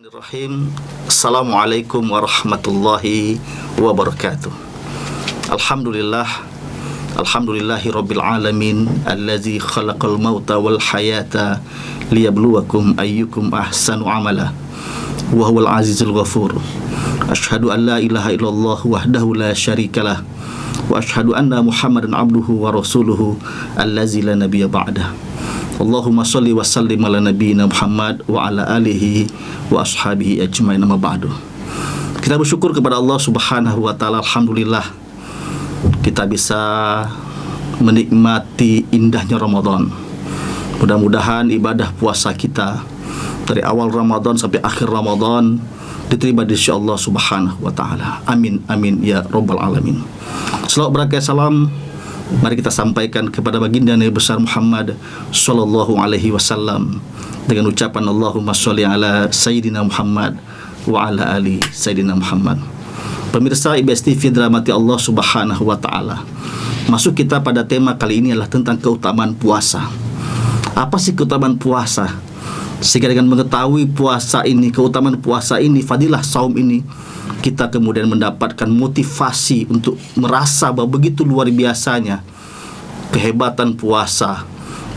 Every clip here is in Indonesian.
Bismillahirrahmanirrahim. Assalamualaikum warahmatullahi wabarakatuh. Alhamdulillahi rabbil alamin, allazi khalaqal mauta wal hayata liyabluwakum ayyukum ahsanu amala wa huwal azizul ghafur. Asyhadu an la ilaha illallah wahdahu la syarikalah wa asyhadu anna Muhammadan abduhu wa rasuluhu allazi la nabiyya ba'dah. Allahumma sholli wa sallim ala nabiyyina Muhammad wa ala alihi wa ashabihi ajmain, amma ba'du. Kita bersyukur kepada Allah Subhanahu wa taala, alhamdulillah kita bisa menikmati indahnya Ramadan. Mudah-mudahan ibadah puasa kita dari awal Ramadan sampai akhir Ramadan diterima di sisi Allah Subhanahu wa taala. Amin amin ya rabbal alamin. Selawat barakat salam mari kita sampaikan kepada baginda Nabi besar Muhammad sallallahu alaihi wasallam dengan ucapan Allahumma sholli ala sayyidina Muhammad wa ala ali sayyidina Muhammad. Pemirsa IBS TV dirahmati Allah Subhanahu wa taala. Masuk kita pada tema kali ini adalah tentang keutamaan puasa. Apa sih keutamaan puasa? Sehingga dengan mengetahui puasa ini, keutamaan puasa ini, fadilah saum ini, kita kemudian mendapatkan motivasi untuk merasa bahwa begitu luar biasanya kehebatan puasa,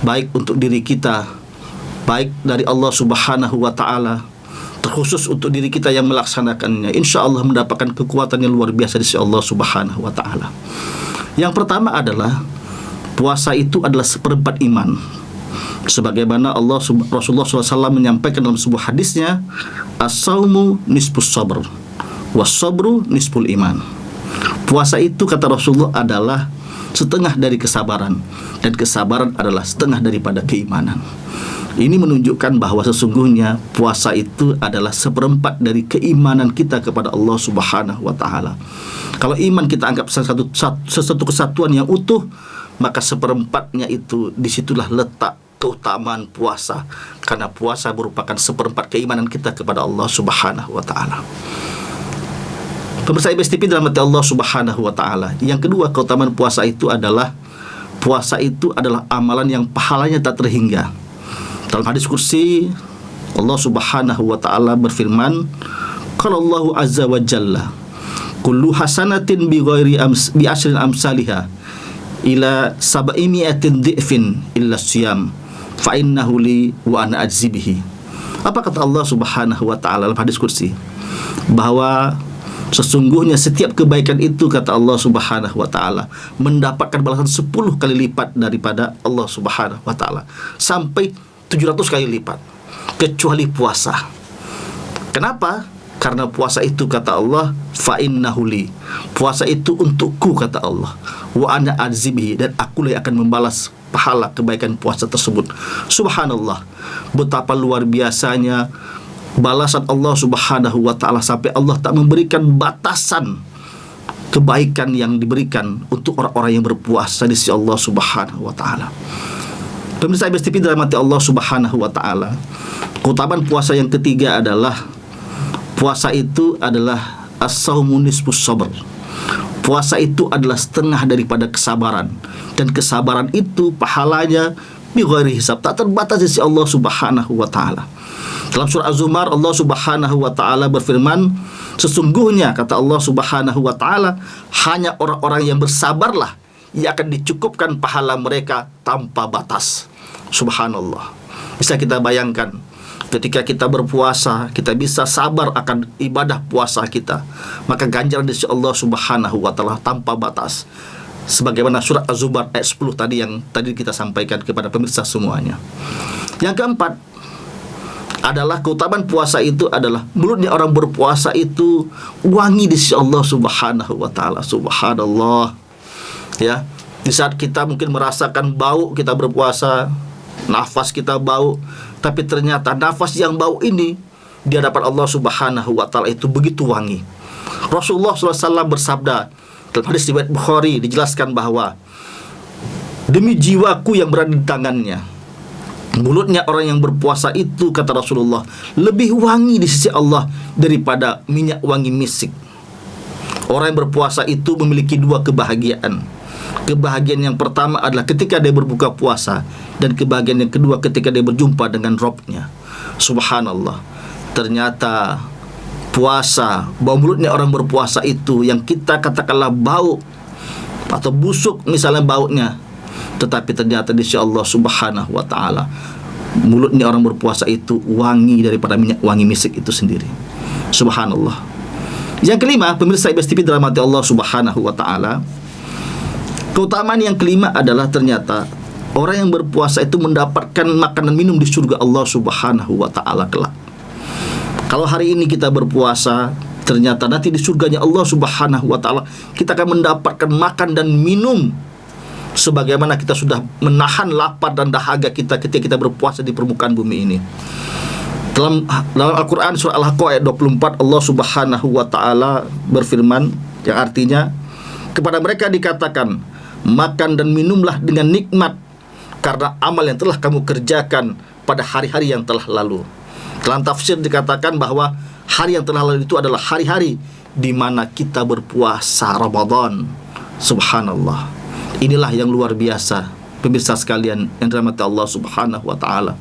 baik untuk diri kita, baik dari Allah Subhanahu wa ta'ala, terkhusus untuk diri kita yang melaksanakannya, insya Allah mendapatkan kekuatan yang luar biasa di sisi Allah Subhanahu wa ta'ala. Yang pertama adalah puasa itu adalah seperempat iman, sebagaimana Rasulullah SAW menyampaikan dalam sebuah hadisnya, as-saumu nisfus sabr was-sabru nisful iman. Puasa itu kata Rasulullah adalah setengah dari kesabaran, dan kesabaran adalah setengah daripada keimanan. Ini menunjukkan bahwa sesungguhnya puasa itu adalah seperempat dari keimanan kita kepada Allah Subhanahu wa taala. Kalau iman kita anggap sesuatu kesatuan yang utuh, maka seperempatnya itu disitulah letak keutamaan puasa, karena puasa merupakan seperempat keimanan kita kepada Allah Subhanahu wa taala. Pemirsa IBS TV dalam hati Allah Subhanahu wa taala. Yang kedua, keutamaan puasa itu adalah amalan yang pahalanya tak terhingga. Dalam hadis kursi Allah Subhanahu wa taala berfirman, qala Allahu azza wa jalla, kullu hasanatin bi asyrin amsalihha ila sab'imi'atin dhi'fin illa siyam fa innahu li wa ana ajzi bihi. Apa kata Allah Subhanahu wa taala dalam hadis kursi? Bahwa sesungguhnya setiap kebaikan itu, kata Allah Subhanahu wa taala, mendapatkan balasan 10 kali lipat daripada Allah Subhanahu wa taala, sampai 700 kali lipat, kecuali puasa. Kenapa? Karena puasa itu, kata Allah, fa innahu li, puasa itu untukku, kata Allah, wa ana azibihi, dan aku yang akan membalas pahala kebaikan puasa tersebut. Subhanallah, betapa luar biasanya balasan Allah Subhanahu wa ta'ala, sampai Allah tak memberikan batasan kebaikan yang diberikan untuk orang-orang yang berpuasa di sisi Allah Subhanahu wa ta'ala. Pemirsa IBS TV dirahmati Allah Subhanahu wa ta'ala, keutamaan puasa yang ketiga adalah puasa itu adalah as-saumu nisfus sabr. Puasa itu adalah setengah daripada kesabaran, dan kesabaran itu pahalanya bi ghairi hisab, tak terbatas di sisi Allah Subhanahu wa ta'ala. Dalam surah Az-Zumar Allah Subhanahu wa ta'ala berfirman, sesungguhnya, kata Allah Subhanahu wa ta'ala, hanya orang-orang yang bersabarlah yang akan dicukupkan pahala mereka tanpa batas. Subhanallah. Bisa kita bayangkan, ketika kita berpuasa, kita bisa sabar akan ibadah puasa kita, maka ganjaran di sisi Allah Subhanahu wa ta'ala tanpa batas. Sebagaimana surat Az-Zumar ayat 10 tadi yang tadi kita sampaikan kepada pemirsa semuanya. Yang keempat adalah keutamaan puasa itu adalah mulutnya orang berpuasa itu wangi di sisi Allah Subhanahu wa ta'ala. Subhanallah. Ya, di saat kita mungkin merasakan bau kita berpuasa, nafas kita bau, tapi ternyata nafas yang bau ini di hadapan Allah Subhanahu wa ta'ala itu begitu wangi. Rasulullah SAW bersabda dalam hadis riwayat Bukhari, dijelaskan bahwa demi jiwaku yang berada di tangannya, mulutnya orang yang berpuasa itu, kata Rasulullah, lebih wangi di sisi Allah daripada minyak wangi misik. Orang yang berpuasa itu memiliki dua kebahagiaan. Kebahagiaan yang pertama adalah ketika dia berbuka puasa, dan kebahagiaan yang kedua ketika dia berjumpa dengan Rabb-Nya. Subhanallah. ternyata puasa, bau mulutnya orang berpuasa itu yang kita katakanlah bau atau busuk misalnya baunya, tetapi ternyata di sisi Allah Subhanahu wa taala mulutnya orang berpuasa itu wangi daripada minyak wangi misik itu sendiri. Subhanallah. Yang kelima, pemirsa IBS TV dirahmati Allah Subhanahu wa taala, keutamaan yang kelima adalah ternyata orang yang berpuasa itu mendapatkan makanan minum di surga Allah Subhanahu wa taala kelak. Kalau hari ini kita berpuasa, ternyata nanti di surganya Allah Subhanahu wa taala kita akan mendapatkan makan dan minum sebagaimana kita sudah menahan lapar dan dahaga kita ketika kita berpuasa di permukaan bumi ini. Dalam Al-Quran surah Al-Haqqah ayat 24, Allah Subhanahu wa taala berfirman yang artinya, kepada mereka dikatakan, makan dan minumlah dengan nikmat karena amal yang telah kamu kerjakan pada hari-hari yang telah lalu. Dalam tafsir dikatakan bahwa hari yang telah lalu itu adalah hari-hari di mana kita berpuasa Ramadan. Subhanallah. Inilah yang luar biasa, pemirsa sekalian yang dirahmati Allah Subhanahu wa taala.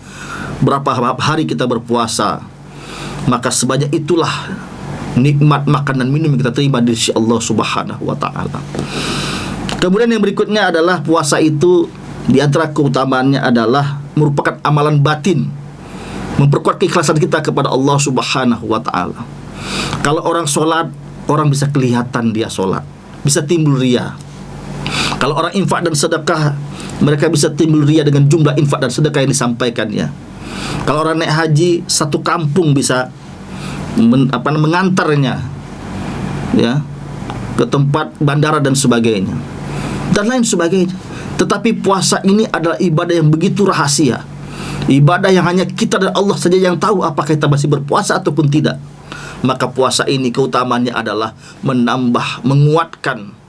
Berapa hari kita berpuasa, maka sebanyak itulah nikmat makan dan minum yang kita terima di sisi Allah Subhanahu wa taala. Kemudian yang berikutnya adalah puasa itu di antara keutamaannya adalah merupakan amalan batin, memperkuat keikhlasan kita kepada Allah Subhanahu wa taala. Kalau orang sholat, orang bisa kelihatan dia sholat, bisa timbul riya. Kalau orang infak dan sedekah, mereka bisa timbul riya dengan jumlah infak dan sedekah yang disampaikannya. Kalau orang naik haji, satu kampung bisa mengantarnya ya ke tempat bandara dan sebagainya, dan lain sebagainya. Tetapi puasa ini adalah ibadah yang begitu rahasia, ibadah yang hanya kita dan Allah saja yang tahu apakah kita masih berpuasa ataupun tidak. Maka puasa ini keutamaannya adalah menambah, menguatkan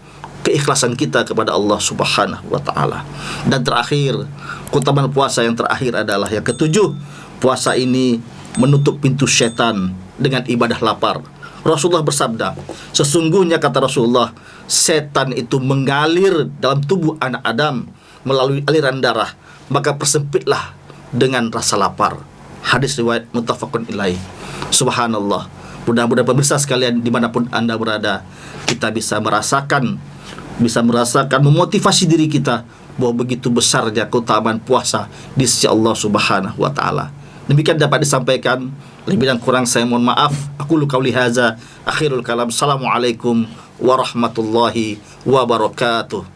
keikhlasan kita kepada Allah Subhanahu wa taala. Dan terakhir, keutamaan puasa yang terakhir adalah yang ketujuh, puasa ini menutup pintu setan dengan ibadah lapar. Rasulullah bersabda, sesungguhnya kata Rasulullah, setan itu mengalir dalam tubuh anak Adam melalui aliran darah, maka persempitlah dengan rasa lapar. Hadis riwayat muttafaqun ilaih. Subhanallah. Mudah-mudahan pemirsa sekalian dimanapun Anda berada, kita bisa merasakan memotivasi diri kita bahwa begitu besarnya keutamaan puasa di sisi Allah Subhanahu wa taala. Demikian dapat disampaikan, lebih dan kurang saya mohon maaf. Aku qauli hadza, akhirul kalam. Assalamualaikum warahmatullahi wabarakatuh.